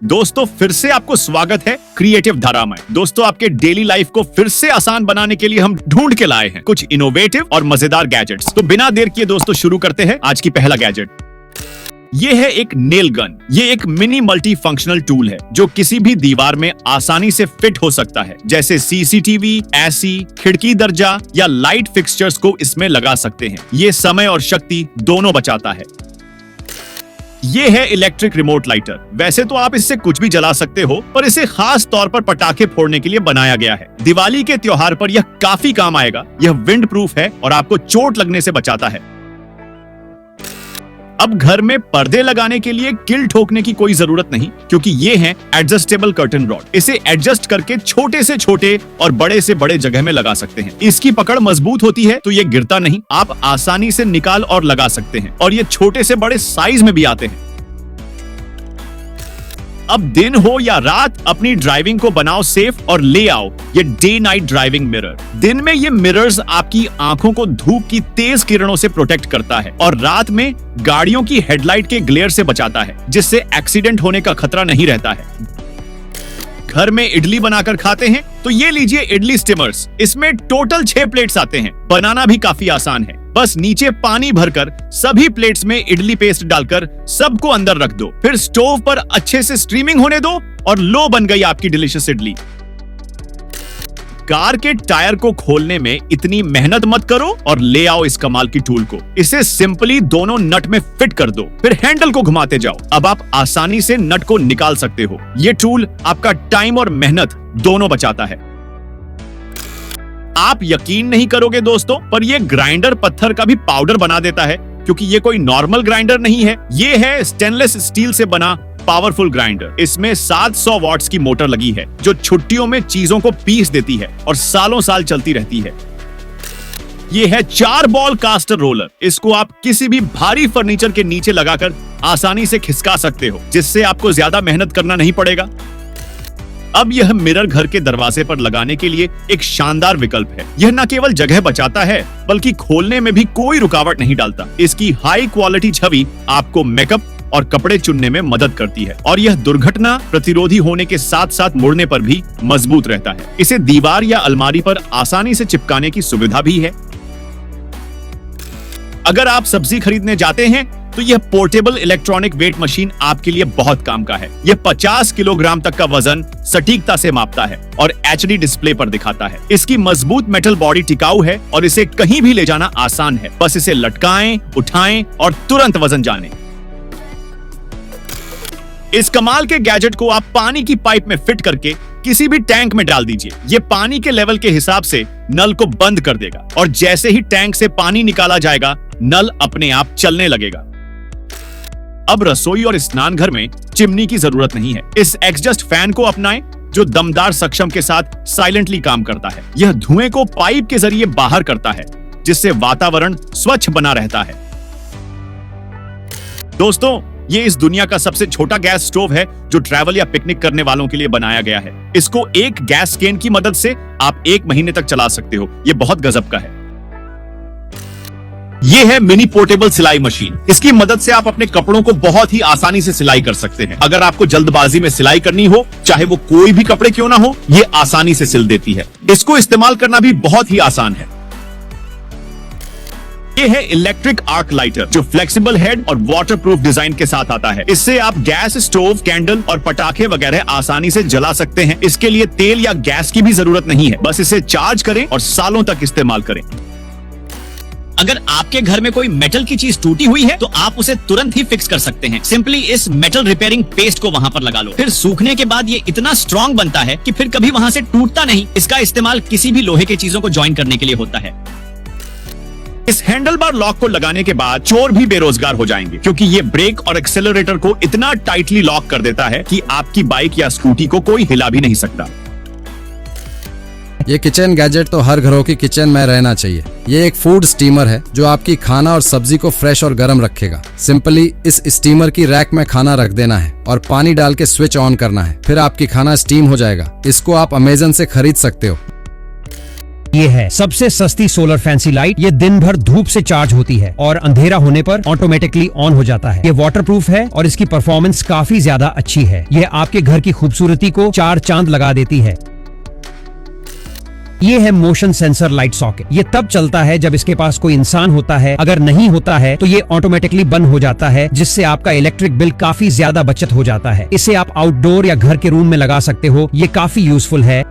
दोस्तों फिर से आपको स्वागत है क्रिएटिव धारा में। दोस्तों आपके डेली लाइफ को फिर से आसान बनाने के लिए हम ढूंढ के लाए हैं कुछ इनोवेटिव और मजेदार गैजेट्स। तो बिना देर किए दोस्तों शुरू करते हैं आज की पहला गैजेट। ये है एक नेल गन। ये एक मिनी मल्टी फंक्शनल टूल है जो किसी भी दीवार में आसानी से फिट हो सकता है, जैसे सीसीटीवी, एसी, खिड़की दरजा या लाइट फिक्सचर्स को इसमें लगा सकते हैं। ये समय और शक्ति दोनों बचाता है। ये है इलेक्ट्रिक रिमोट लाइटर। वैसे तो आप इससे कुछ भी जला सकते हो, पर इसे खास तौर पर पटाखे फोड़ने के लिए बनाया गया है। दिवाली के त्योहार पर यह काफी काम आएगा। यह विंड प्रूफ है और आपको चोट लगने से बचाता है। अब घर में पर्दे लगाने के लिए किल ठोकने की कोई जरूरत नहीं, क्योंकि ये है एडजस्टेबल कर्टन रॉड। इसे एडजस्ट करके छोटे से छोटे और बड़े से बड़े जगह में लगा सकते हैं। इसकी पकड़ मजबूत होती है तो ये गिरता नहीं। आप आसानी से निकाल और लगा सकते हैं और ये छोटे से बड़े साइज में भी आते हैं। अब दिन हो या रात, अपनी ड्राइविंग को बनाओ सेफ और ले आओ ये डे नाइट ड्राइविंग मिरर। दिन में ये मिरर्स आपकी आंखों को धूप की तेज किरणों से प्रोटेक्ट करता है और रात में गाड़ियों की हेडलाइट के ग्लेयर से बचाता है, जिससे एक्सीडेंट होने का खतरा नहीं रहता है। घर में इडली बनाकर खाते हैं तो ये लीजिए इडली स्टीमर्स। इसमें टोटल 6 प्लेट्स आते हैं। बनाना भी काफी आसान है। बस नीचे पानी भरकर सभी प्लेट्स में इडली पेस्ट डालकर सबको अंदर रख दो, फिर स्टोव पर अच्छे से स्ट्रीमिंग होने दो और लो बन गई आपकी डिलीशियस इडली। कार के टायर को खोलने में इतनी मेहनत मत करो और ले आओ इस कमाल की टूल को। इसे सिंपली दोनों नट में फिट कर दो, फिर हैंडल को घुमाते जाओ। अब आप आसानी से नट को निकाल सकते हो। ये टूल आपका टाइम और मेहनत दोनों बचाता है। आप यकीन नहीं करोगे दोस्तों, पर यह ग्राइंडर पत्थर का भी पाउडर बना देता है, क्योंकि ये कोई नॉर्मल ग्राइंडर नहीं है। ये है स्टेनलेस स्टील से बना पावरफुल ग्राइंडर। इसमें 700 वॉट्स की मोटर लगी है जो छुट्टियों में चीजों को पीस देती है और सालों साल चलती रहती है। ये है 4 बॉल कास्टर रोलर। इसको आप किसी भी भारी फर्नीचर के नीचे लगाकर आसानी से खिसका सकते हो, जिससे आपको ज्यादा मेहनत करना नहीं पड़ेगा। अब यह मिरर घर के दरवाजे पर लगाने के लिए एक शानदार विकल्प है। यह न केवल जगह बचाता है, बल्कि खोलने में भी कोई रुकावट नहीं डालता। इसकी हाई क्वालिटी छवि आपको मेकअप और कपड़े चुनने में मदद करती है और यह दुर्घटना प्रतिरोधी होने के साथ साथ मुड़ने पर भी मजबूत रहता है। इसे दीवार या अलमारी पर आसानी से चिपकाने की सुविधा भी है। अगर आप सब्जी खरीदने जाते हैं तो यह पोर्टेबल इलेक्ट्रॉनिक वेट मशीन आपके लिए बहुत काम का है। यह 50 किलोग्राम तक का वजन सटीकता से मापता है और एचडी डिस्प्ले पर दिखाता है। इसकी मजबूत मेटल बॉडी टिकाऊ है और इसे कहीं भी ले जाना आसान है। बस इसे लटकाएं, उठाएं और तुरंत वजन जानें। इस कमाल के गैजेट को आप पानी की पाइप में फिट करके किसी भी टैंक में डाल दीजिए। ये पानी के लेवल के हिसाब से नल को बंद कर देगा और जैसे ही टैंक से पानी निकाला जाएगा, नल अपने आप चलने लगेगा। अब रसोई और स्नान घर में चिमनी की जरूरत नहीं है। इस एग्जस्ट फैन को अपनाएं जो दमदार सक्षम के साथ साइलेंटली काम करता है। यह धुएं को पाइप के जरिए बाहर करता है, जिससे वातावरण स्वच्छ बना रहता है। दोस्तों ये इस दुनिया का सबसे छोटा गैस स्टोव है जो ट्रैवल या पिकनिक करने वालों के लिए बनाया गया है। इसको एक गैस केन की मदद से आप 1 महीने तक चला सकते हो। ये बहुत गजब का है। ये है मिनी पोर्टेबल सिलाई मशीन। इसकी मदद से आप अपने कपड़ों को बहुत ही आसानी से सिलाई कर सकते हैं। अगर आपको जल्दबाजी में सिलाई करनी हो, चाहे वो कोई भी कपड़े क्यों ना हो, ये आसानी से सिल देती है। इसको इस्तेमाल करना भी बहुत ही आसान है। ये है इलेक्ट्रिक आर्क लाइटर जो फ्लेक्सिबल हेड और वाटरप्रूफ डिजाइन के साथ आता है। इससे आप गैस स्टोव, कैंडल और पटाखे वगैरह आसानी से जला सकते हैं। इसके लिए तेल या गैस की भी जरूरत नहीं है। बस इसे चार्ज करें और सालों तक इस्तेमाल करें। अगर आपके घर में कोई मेटल की चीज टूटी हुई है तो आप उसे तुरंत ही फिक्स कर सकते हैं। सिंपली इस मेटल रिपेयरिंग पेस्ट को वहां पर लगा लो। फिर सूखने के बाद ये इतना स्ट्रॉन्ग बनता है कि फिर कभी वहां से टूटता नहीं। इसका इस्तेमाल किसी भी लोहे की चीजों को ज्वाइन करने के लिए होता है। इस हैंडल बार लॉक को लगाने के बाद चोर भी बेरोजगार हो जाएंगे, क्योंकि ये ब्रेक और एक्सेलरेटर को इतना टाइटली लॉक कर देता है कि आपकी बाइक या स्कूटी को कोई हिला भी नहीं सकता। ये किचन गैजेट तो हर घरों की किचन में रहना चाहिए। ये एक फूड स्टीमर है जो आपकी खाना और सब्जी को फ्रेश और गर्म रखेगा। सिंपली इस स्टीमर की रैक में खाना रख देना है और पानी डाल के स्विच ऑन करना है, फिर आपकी खाना स्टीम हो जाएगा। इसको आप अमेज़न से खरीद सकते हो। ये है सबसे सस्ती सोलर फैंसी लाइट। ये दिन भर धूप से चार्ज होती है और अंधेरा होने पर ऑटोमेटिकली ऑन हो जाता है। ये वाटरप्रूफ है और इसकी परफॉर्मेंस काफी ज्यादा अच्छी है। ये आपके घर की खूबसूरती को 4 चांद लगा देती है। ये है मोशन सेंसर लाइट सॉकेट। ये तब चलता है जब इसके पास कोई इंसान होता है, अगर नहीं होता है तो ये ऑटोमेटिकली बंद हो जाता है, जिससे आपका इलेक्ट्रिक बिल काफी ज्यादा बचत हो जाता है। इसे आप आउटडोर या घर के रूम में लगा सकते हो। ये काफी यूजफुल है।